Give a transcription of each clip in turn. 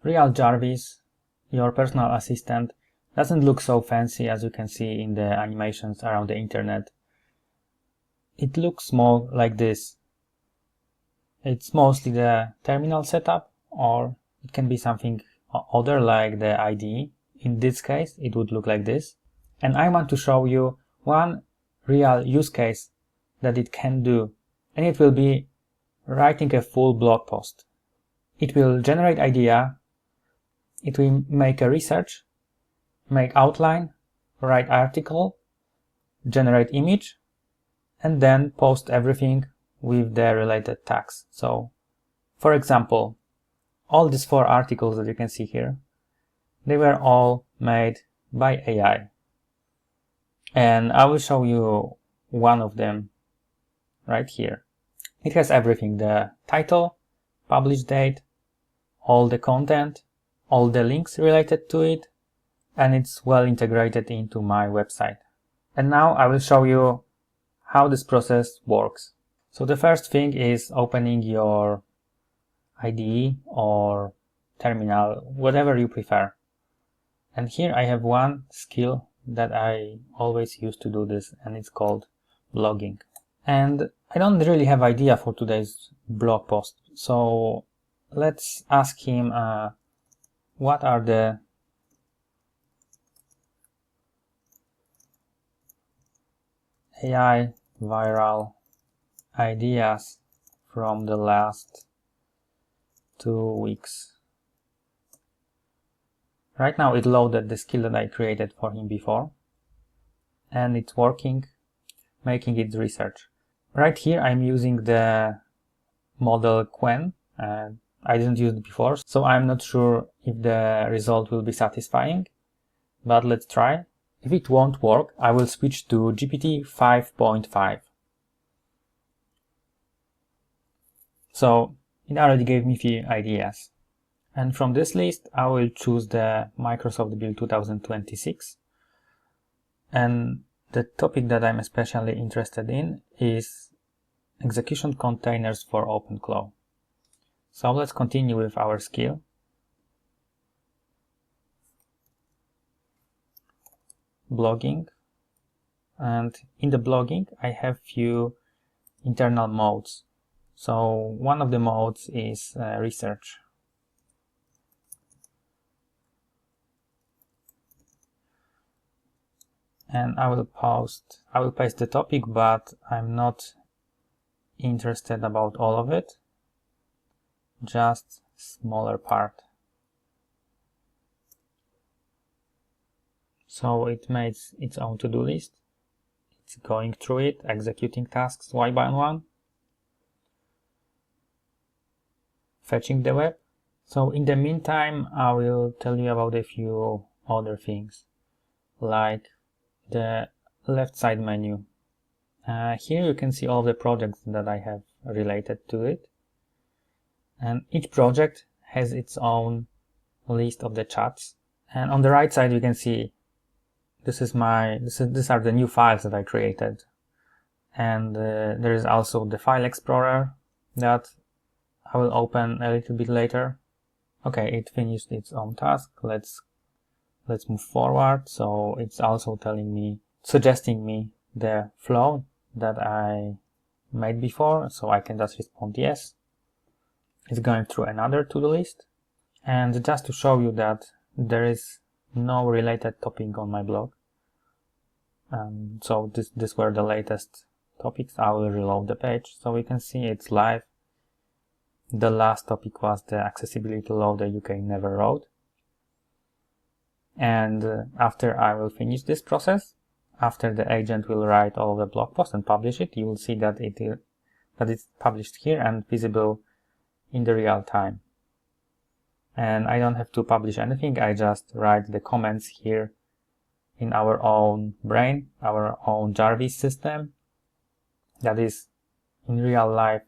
real Jarvis, your personal assistant, doesn't look so fancy as you can see in the animations around the internet. It looks more like this. It's mostly the terminal setup, or it can be something other like the IDE. In this case, it would look like this. And I want to show you one real use case that it can do, and it will be writing a full blog post. It will generate idea, it will make a research, make outline, write article, generate image, and then post everything with the related tags. So, for example, all these 4 articles that you can see here, they were all made by AI. And I will show you one of them right here. It has everything: the title, publish date, all the content, all the links related to it, and it's well integrated into my website. And now I will show you how this process works. So the first thing is opening your IDE or terminal, whatever you prefer. And here I have one skill that I always use to do this, and it's called blogging. And I don't really have idea for today's blog post, so let's ask him what are the AI viral ideas from the last 2 weeks. Right now it loaded the skill that I created for him before, and it's working, making its research. Right here I'm using the model Quen. I didn't use it before, so I'm not sure if the result will be satisfying, but let's try. If it won't work, I will switch to GPT 5.5. So it already gave me a few ideas. And from this list, I will choose the Microsoft Build 2026. And the topic that I'm especially interested in is execution containers for OpenCode. So let's continue with our skill. Blogging. And in the blogging, I have few internal modes. So one of the modes is research. And I will paste the topic, but I'm not interested about all of it, just smaller part. So it makes its own to-do list. It's going through it, executing tasks one by one, fetching the web. So in the meantime, I will tell you about a few other things, like the left side menu. Here you can see all the projects that I have related to it, and each project has its own list of the chats. And on the right side you can see these are the new files that I created, and there is also the file explorer that I will open a little bit later. Okay, it finished its own task. Let's move forward. So it's also suggesting me the flow that I made before, so I can just respond yes. It's going through another to-do list. And just to show you that there is no related topic on my blog, so these were the latest topics. I will reload the page so we can see it's live. The last topic was the accessibility law the UK never wrote. And after I will finish this process, after the agent will write all the blog posts and publish it, you will see that it's published here and visible in the real time. And I don't have to publish anything, I just write the comments here in our own brain, our own Jarvis system, that is in real life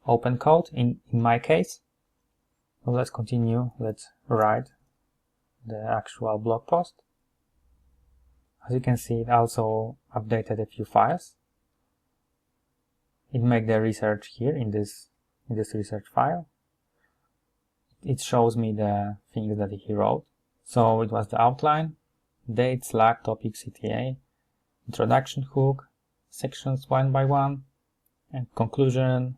OpenCode in my case. So let's continue, let's write the actual blog post. As you can see, it also updated a few files. It made the research here in this research file. it shows me the things that he wrote. So it was the outline, date, Slack, topic, CTA, introduction hook, sections one by one, and conclusion,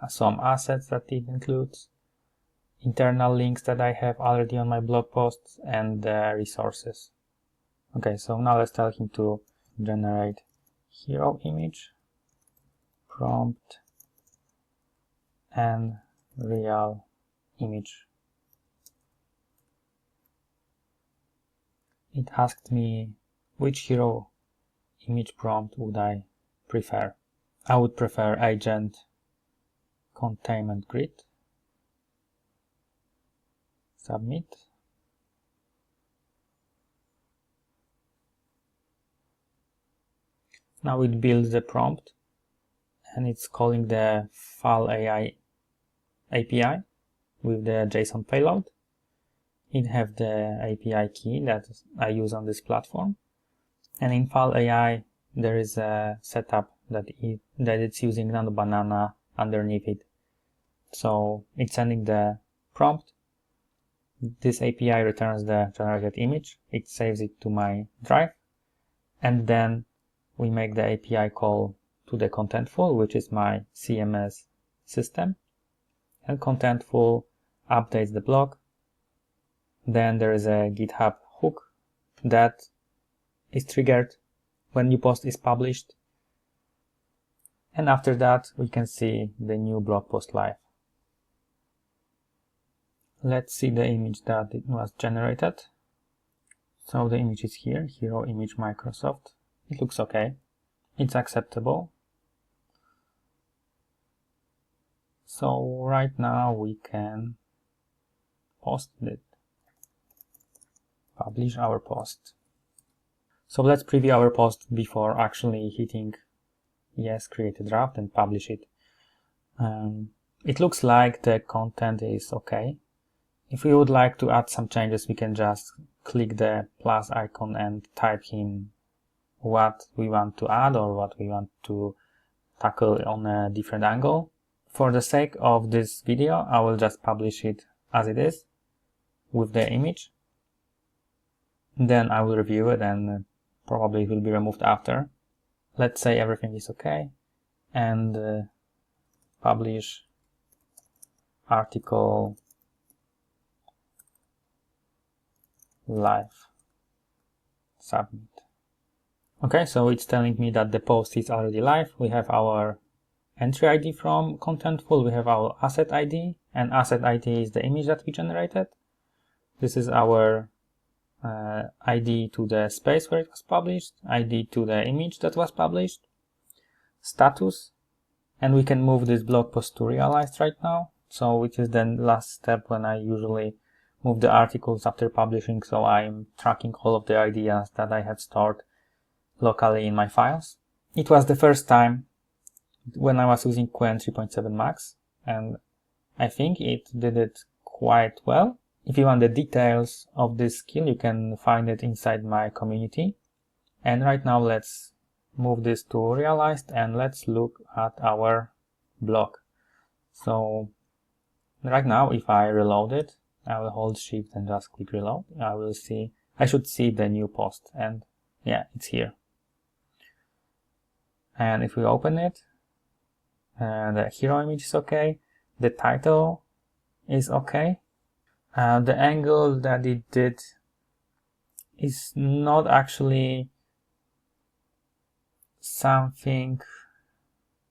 some assets that it includes, internal links that I have already on my blog posts, and the resources. Okay, so now let's tell him to generate hero image, prompt, and real image. It asked me which hero image prompt would I prefer. I would prefer agent containment grid. Submit. Now it builds the prompt and it's calling the fal.ai API with the JSON payload. It has the API key that I use on this platform. And in fal.ai there is a setup that it's using nano-banana underneath it. So it's sending the prompt. This API returns the generated image. It saves it to my drive. And then we make the API call to the Contentful, which is my CMS system. And Contentful updates the blog. Then there is a GitHub hook that is triggered when new post is published. And after that, we can see the new blog post live. Let's see the image that it was generated. So the image is here, hero image Microsoft. It looks okay. It's acceptable. So right now we can post it. Publish our post. So let's preview our post before actually hitting yes, create a draft and publish it. It looks like the content is okay. If we would like to add some changes, we can just click the plus icon and type in what we want to add or what we want to tackle on a different angle. For the sake of this video, I will just publish it as it is with the image. Then I will review it and probably it will be removed after. Let's say everything is okay and publish article live. Submit. Okay, so it's telling me that the post is already live. We have our entry ID from Contentful, we have our asset ID, and asset ID is the image that we generated. This is our ID to the space where it was published, ID to the image that was published, status, and we can move this blog post to realized right now. So which is the last step when I usually move the articles after publishing, so I'm tracking all of the ideas that I have stored locally in my files. It was the first time when I was using Qwen 3.7 Max, and I think it did it quite well. If you want the details of this skill, you can find it inside my community. And right now let's move this to realized and let's look at our blog. So right now, if I reload it, I will hold shift and just click reload. I should see the new post, and yeah, it's here. And if we open it, the hero image is okay, the title is okay. The angle that it did is not actually something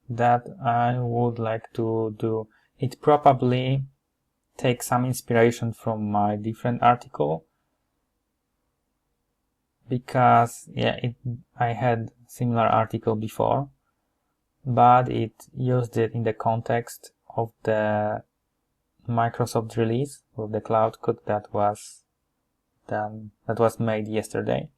that I would like to do. It probably takes some inspiration from my different article, because I had similar article before, but it used it in the context of the Microsoft release with the Claude Code that was made yesterday.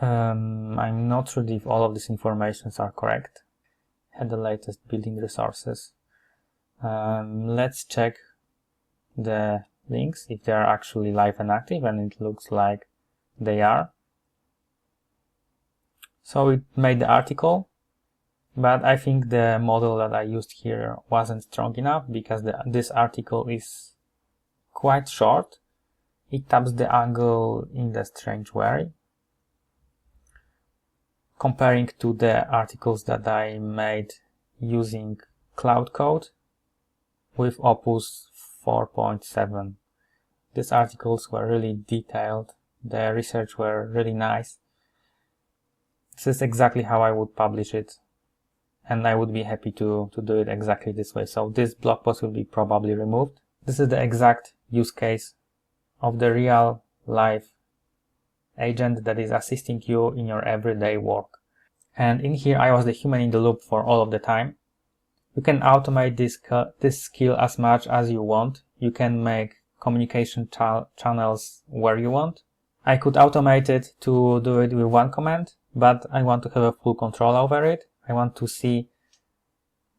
I'm not sure if all of these informations are correct. Had the latest building resources. Let's check the links if they are actually live and active, and it looks like they are. So it made the article, but I think the model that I used here wasn't strong enough because this article is quite short. It taps the angle in a strange way, comparing to the articles that I made using Claude Code with Opus 4.7. These articles were really detailed, the research were really nice. This is exactly how I would publish it, and I would be happy to do it exactly this way. So this blog post will be probably removed. This is the exact use case of the real life agent that is assisting you in your everyday work. And in here I was the human in the loop for all of the time. You can automate this skill as much as you want. You can make communication channels where you want. I could automate it to do it with one command, but I want to have a full control over it. I want to see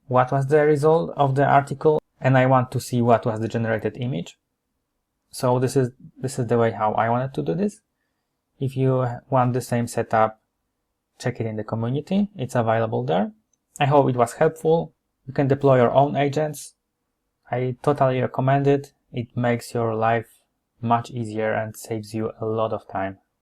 what was the result of the article, and I want to see what was the generated image. So this is the way how I wanted to do this. If you want the same setup, check it in the community. It's available there. I hope it was helpful. You can deploy your own agents. I totally recommend it. It makes your life much easier and saves you a lot of time.